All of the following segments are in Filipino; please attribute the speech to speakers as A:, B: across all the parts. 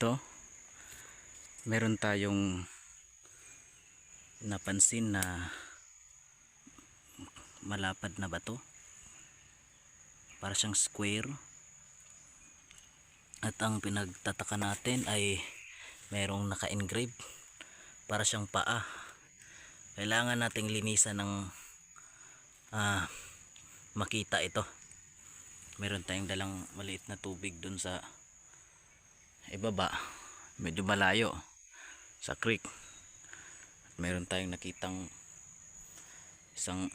A: Ito, meron tayong napansin na malapad na bato, para siyang square, at ang pinagtataka natin ay merong naka-engrave para siyang paa. Kailangan nating linisan ng makita ito. Meron tayong dalang maliit na tubig dun sa ibaba, medyo malayo sa creek. At meron tayong nakitang isang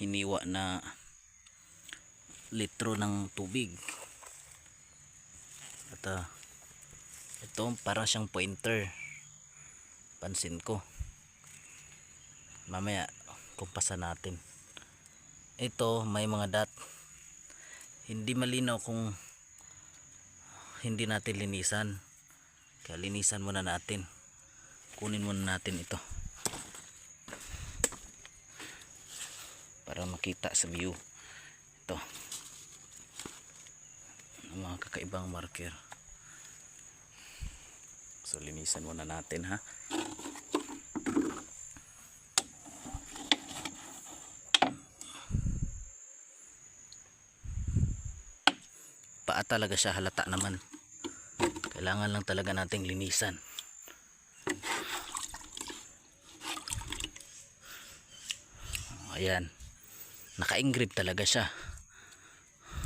A: hiniwa na litro ng tubig. At ito parang siyang pointer, pansin ko. Mamaya kumpasan natin. Ito may mga dot, hindi malinaw kung hindi natin linisan, kaya linisan muna natin. Kunin muna natin ito para makita sa view ito ang mga kakaibang marker. So linisan muna natin, ha. Paa talaga siya, halata naman. Kailangan lang talaga nating linisan. Ayan, naka-engrave talaga siya.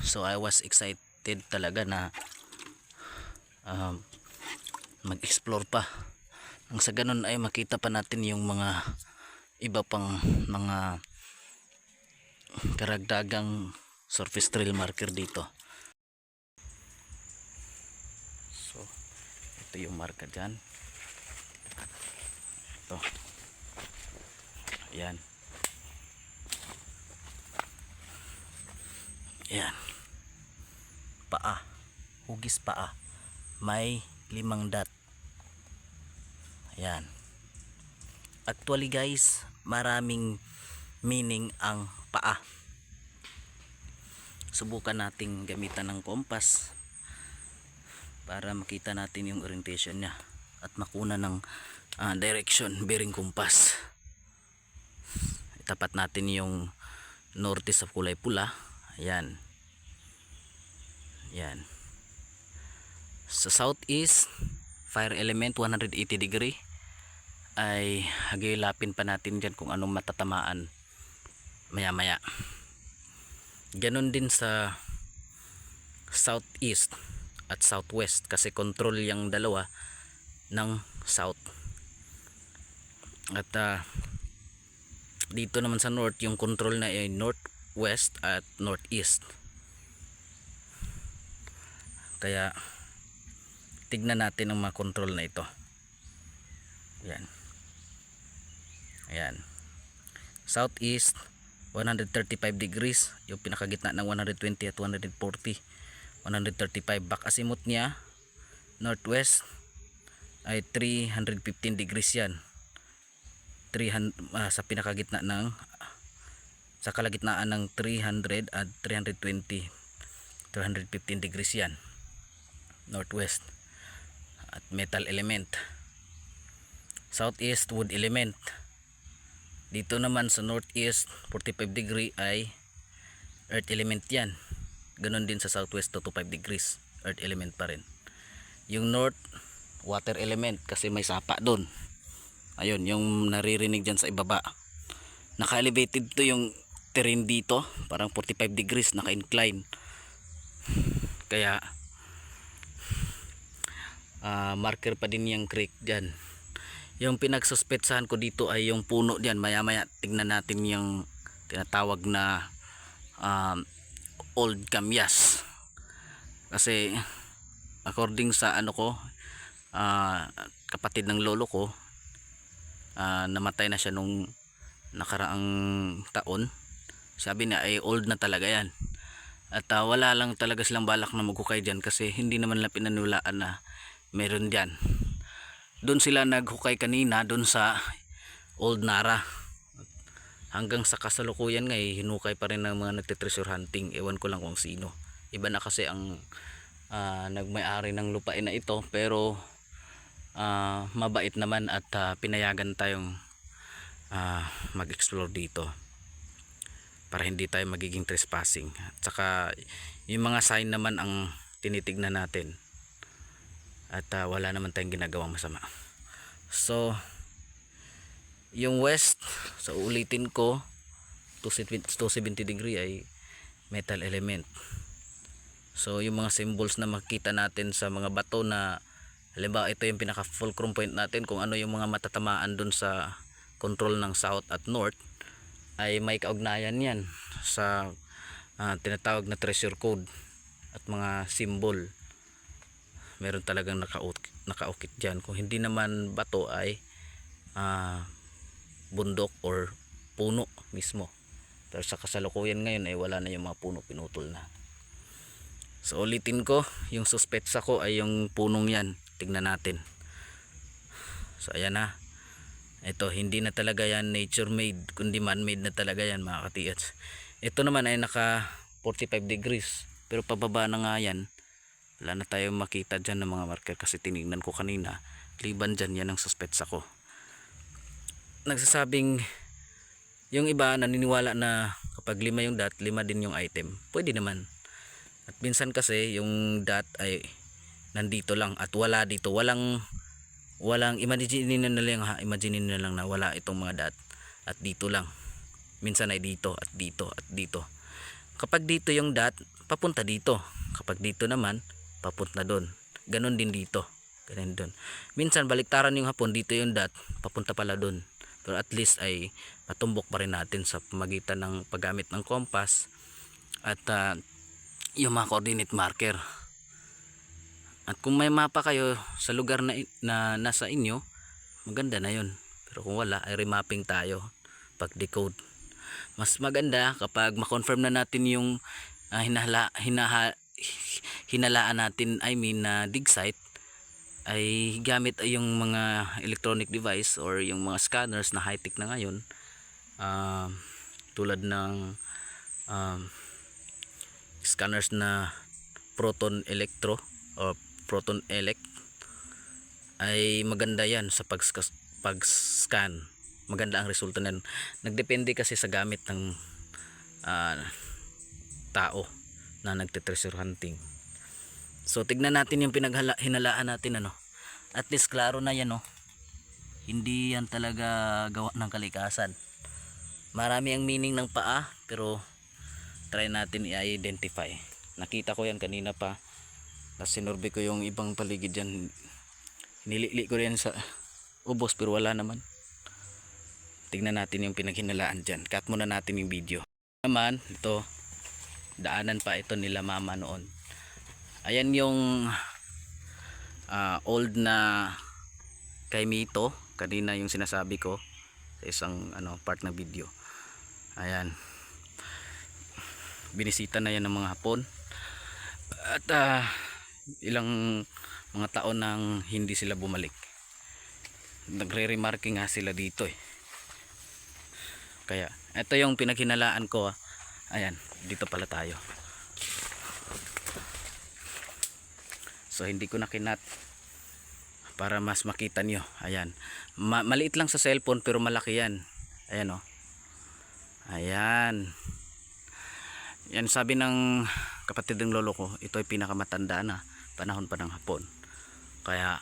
A: So I was excited talaga na mag-explore pa. Ang sa ganun ay makita pa natin yung mga iba pang mga karagdagang surface trail marker dito. So ito yung marka dyan. Ito, ayan, ayan, paa, hugis paa, may 5 dot. Ayan, actually guys, maraming meaning ang paa. Subukan nating gamitan ng kompas para makita natin yung orientation niya at makuna ng direction bearing kompas. Itapat natin yung norte sa kulay pula. Ayan, ayan. Sa southeast, fire element 180 degree, ay hagilapin pa natin dyan kung anong matatamaan maya maya. Ganon din sa southeast at southwest, kasi control yung dalawa ng south. At dito naman sa north, yung control na ay northwest at northeast. Kaya tignan natin ang mga control na ito. Ayan, ayan. Southeast 135 degrees, yung pinakagitna ng 120 at 140. 135 back azimuth niya. Northwest ay 315 degrees yan. 300 sa pinakagitna ng sa kalagitnaan ng 300 at 320, 315 degrees yan, northwest. At metal element. Southeast wood element. Dito naman sa northeast 45 degree ay earth element yan. Ganon din sa southwest 25 degrees, earth element pa rin. Yung north, water element, kasi may sapa doon. Ayun, yung naririnig dyan sa ibaba. Naka-elevated to yung terrain dito, parang 45 degrees, naka-incline. Kaya marker pa din yung creek dyan. Yung pinagsuspetsahan ko dito ay yung puno dyan. Maya maya tignan natin yung tinatawag na old kamyas. Kasi according sa kapatid ng lolo ko, namatay na siya nung nakaraang taon. Sabi niya ay old na talaga yan. At wala lang talaga silang balak na maghukay dyan, kasi hindi naman lang pinanulaan na meron dyan. Doon sila naghukay kanina, doon sa Old Nara. Hanggang sa kasalukuyan hinukay pa rin ng mga nagte-treasure hunting. Ewan ko lang kung sino. Iba na kasi ang nagmay-ari ng lupain na ito, pero mabait naman at pinayagan tayong mag-explore dito para hindi tayo magiging trespassing. At saka yung mga sign naman ang tinitignan natin at wala naman tayong ginagawang masama. So yung west, sa ulitin ko, 270 degree ay metal element. So yung mga symbols na makita natin sa mga bato na halimbawa ito yung pinaka fulcrum point natin, kung ano yung mga matatamaan dun sa control ng south at north, ay may kaugnayan yan sa tinatawag na treasure code at mga symbol. Meron talagang nakaukit dyan. Kung hindi naman bato ay bundok or puno mismo. Pero sa kasalukuyan ngayon ay wala na yung mga puno, pinutol na. So ulitin ko, yung suspetsa ko ay yung punong yan. Tignan natin. So ayan na. Ito hindi na talaga yan nature made, kundi man made na talaga yan mga katiyats. Ito naman ay naka 45 degrees, pero pababa na nga yan. Wala na tayong makita dyan ng mga marker kasi tinignan ko kanina. Liban dyan, yan ang suspetsa ko. Nagsasabing yung iba naniniwala na kapag 5 yung dot, 5 din yung item. Pwede naman. At minsan kasi yung dot ay nandito lang at wala dito. Walang imagine na lang ha, imagine na lang na wala itong mga dot at dito lang. Minsan ay dito at dito at dito. Kapag dito yung dot, papunta dito. Kapag dito naman, papunta doon. Ganon din dito. Ganon doon. Minsan baliktaran yung hapon, dito yung dot, papunta pala doon. Pero at least ay patumbok pa rin natin sa pamagitan ng paggamit ng compass at yung mga coordinate marker. At kung may mapa kayo sa lugar na nasa inyo, maganda na yun. Pero kung wala, ay remapping tayo pag decode. Mas maganda kapag ma-confirm na natin yung hinalaan natin, na dig site, ay gamit yung mga electronic device or yung mga scanners na high-tech na ngayon, tulad ng scanners na proton electro o proton elect, ay maganda yan sa pag-scan. Maganda ang resulta niyan. Nagdepende kasi sa gamit ng tao na nagte-treasure hunting. So tignan natin yung hinalaan natin, at least klaro na yan, hindi yan talaga gawa ng kalikasan. Marami ang meaning ng paa, pero try natin i-identify. Nakita ko yan kanina pa, sinurvey ko yung ibang paligid dyan, hinilili ko rin sa ubos pero wala naman. Tignan natin yung pinaghinalaan dyan. Cut muna natin yung video. Naman ito, daanan pa ito nila mama noon. Ayan yung old na kay Mito, kanina yung sinasabi ko sa isang part ng video. Ayan, binisita na yan ng mga Hapon at ilang mga taon nang hindi sila bumalik. Nagre-remarking nga sila dito Kaya ito yung pinaghinalaan ko. Ayan, dito pala tayo. So hindi ko na kinat para mas makita nyo. Ayan, maliit lang sa cellphone pero malaki yan. Ayan Ayan. Yan sabi ng kapatid ng lolo ko, ito ay pinakamatanda na panahon pa ng Hapon. Kaya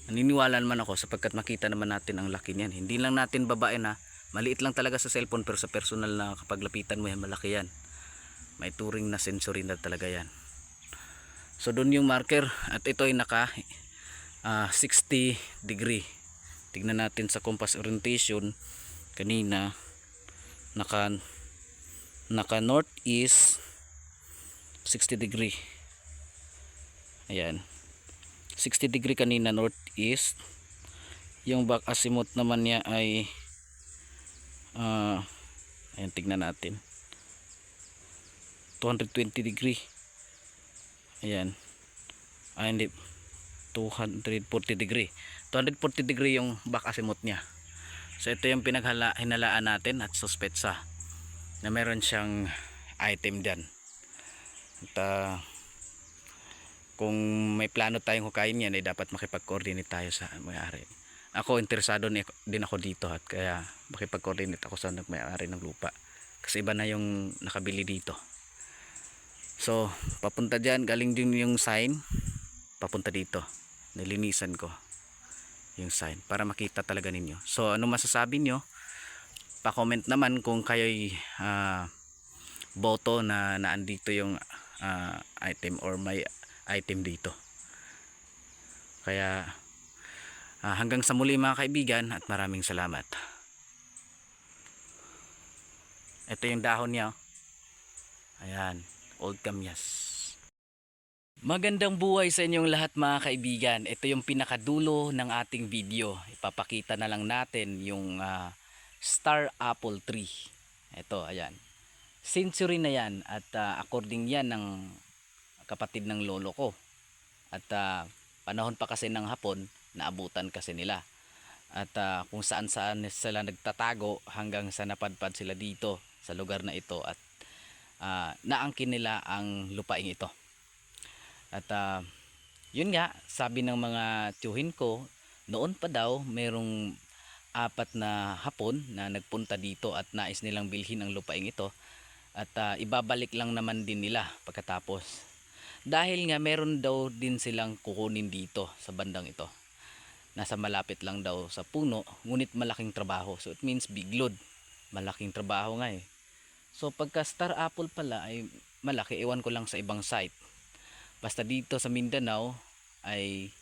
A: naniniwala naman ako sapagkat makita naman natin ang laki niyan. Hindi lang natin babae na maliit lang talaga sa cellphone, pero sa personal na kapag lapitan mo yan, malaki yan. May turing na sensory na talaga yan. So doon yung marker at ito ay naka 60 degree. Tignan natin sa compass orientation kanina, naka northeast 60 degree. Ayan, 60 degree kanina northeast. Yung back azimuth naman niya ay ayan, tignan natin, 220 degree. Ayan, hindi, 240 degree. 240 degree yung back azimuth niya. So ito yung hinalaan natin at suspetsa na meron siyang item dyan. At kung may plano tayong hukayin yan, ay dapat makipag-coordinate tayo sa may-ari. Ako interesado din ako dito, at kaya makipag-coordinate ako sa may-ari ng lupa, kasi iba na yung nakabili dito. So papunta dyan, galing din yung sign papunta dito, nilinisan ko yung sign para makita talaga ninyo. So ano masasabi nyo, pa-comment naman kung kayo'y boto na naandito yung item or may item dito. Kaya hanggang sa muli mga kaibigan, at maraming salamat. Ito yung dahon niya, ayan, old kamyas. Magandang buhay sa inyong lahat mga kaibigan. Ito yung pinakadulo ng ating video. Ipapakita na lang natin yung star apple tree. Ito, ayan, century na yan, at according yan ng kapatid ng lolo ko. At panahon pa kasi ng Hapon, naabutan kasi nila. At kung saan saan sila nagtatago, hanggang sa napadpad sila dito sa lugar na ito, at naangkin nila ang lupaing ito. At yun nga, sabi ng mga tiyuhin ko, noon pa daw merong 4 na Hapon na nagpunta dito at nais nilang bilhin ang lupaing ito, at ibabalik lang naman din nila pagkatapos. Dahil nga meron daw din silang kukunin dito sa bandang ito. Nasa malapit lang daw sa puno, ngunit malaking trabaho. So it means biglod. Malaking trabaho nga eh. So pagka star apple pala ay malaki, ewan ko lang sa ibang site. Basta dito sa Mindanao ay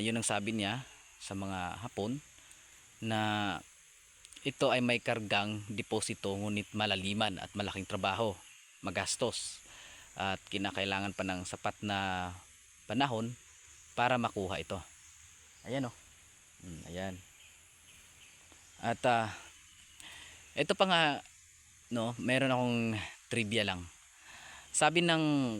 A: yun ang sabi niya sa mga Hapon, na ito ay may kargang deposito, ngunit malaliman at malaking trabaho, magastos, at kinakailangan pa ng sapat na panahon para makuha ito. Ayan o. Ayan. At ito pa nga, no, meron akong trivia lang. Sabi ng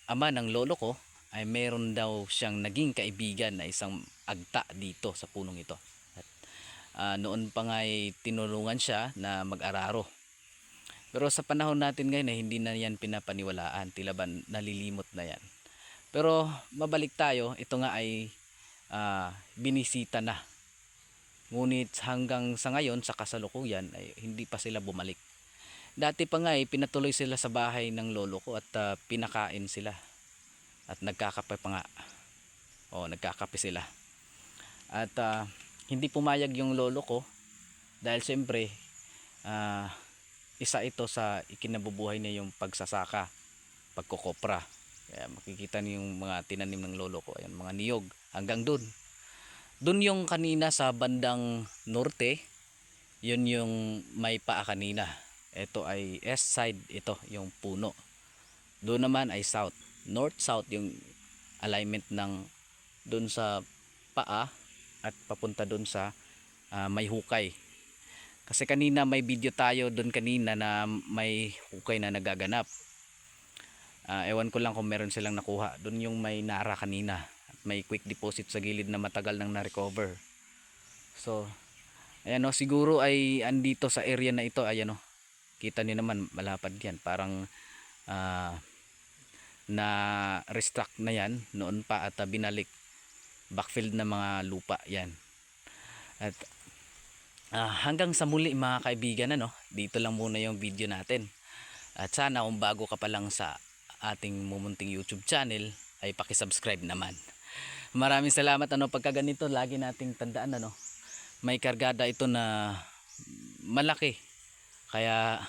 A: ama ng lolo ko ay meron daw siyang naging kaibigan na isang agta dito sa punong ito. At noon pa nga ay tinulungan siya na mag-araro. Pero sa panahon natin ngayon ay hindi na yan pinapaniwalaan, tila ba nalilimot na yan. Pero mabalik tayo, ito nga ay binisita na. Ngunit hanggang sa ngayon, sa kasalukuyan, ay hindi pa sila bumalik. Dati pa nga ay pinatuloy sila sa bahay ng lolo ko, at pinakain sila. At nagkakape pa nga. Nagkakape sila. At hindi pumayag yung lolo ko, dahil siyempre isa ito sa ikinabubuhay niya, yung pagsasaka, pagkokopra. Kaya makikita niyo yung mga tinanim ng lolo ko, ayan, mga niyog hanggang dun. Dun yung kanina sa bandang norte, yun yung may paa kanina. Ito ay east side, ito yung puno. Doon naman ay south, north south yung alignment ng doon sa paa at papunta doon sa may hukay. Kasi kanina may video tayo doon kanina na may hukay na nagaganap. Ewan ko lang kung meron silang nakuha. Doon yung may nara kanina, at may quick deposit sa gilid na matagal nang na-recover. So ayan o, siguro ay andito sa area na ito, ayan o, kita niyo naman malapad yan, parang na restock na yan noon pa, at binalik backfield na mga lupa yan. At hanggang sa muli mga kaibigan, dito lang muna yung video natin. At sana kung bago ka pa lang sa ating mumunting YouTube channel ay paki-subscribe naman. Maraming salamat. Pagka ganito lagi nating tandaan, may kargada ito na malaki. Kaya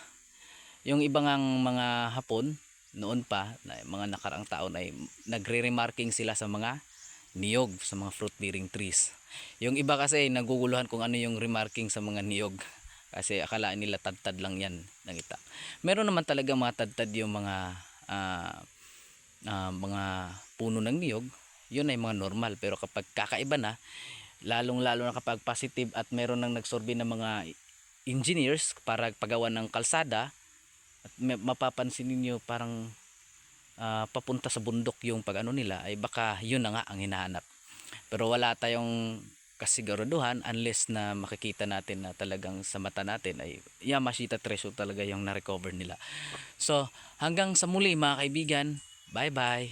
A: yung ibang mga Hapon noon pa, mga nakaraang taon, ay nagre-remarking sila sa mga niyog, sa mga fruit bearing trees. Yung iba kasi naguguluhan kung ano yung remarking sa mga niyog, kasi akala nila tad-tad lang yan ng itak. Meron naman talaga mga tad-tad yung mga puno ng niyog, yun ay mga normal. Pero kapag kakaiba na, lalong lalo na kapag positive at meron nang nagsorbe ng mga engineers para pagawa ng kalsada, at mapapansin niyo parang papunta sa bundok yung pag-ano nila, ay baka yun na nga ang hinahanap. Pero wala tayong kasiguraduhan unless na makikita natin na talagang sa mata natin ay Yamashita treasure talaga yung na-recover nila. So hanggang sa muli mga kaibigan, bye bye.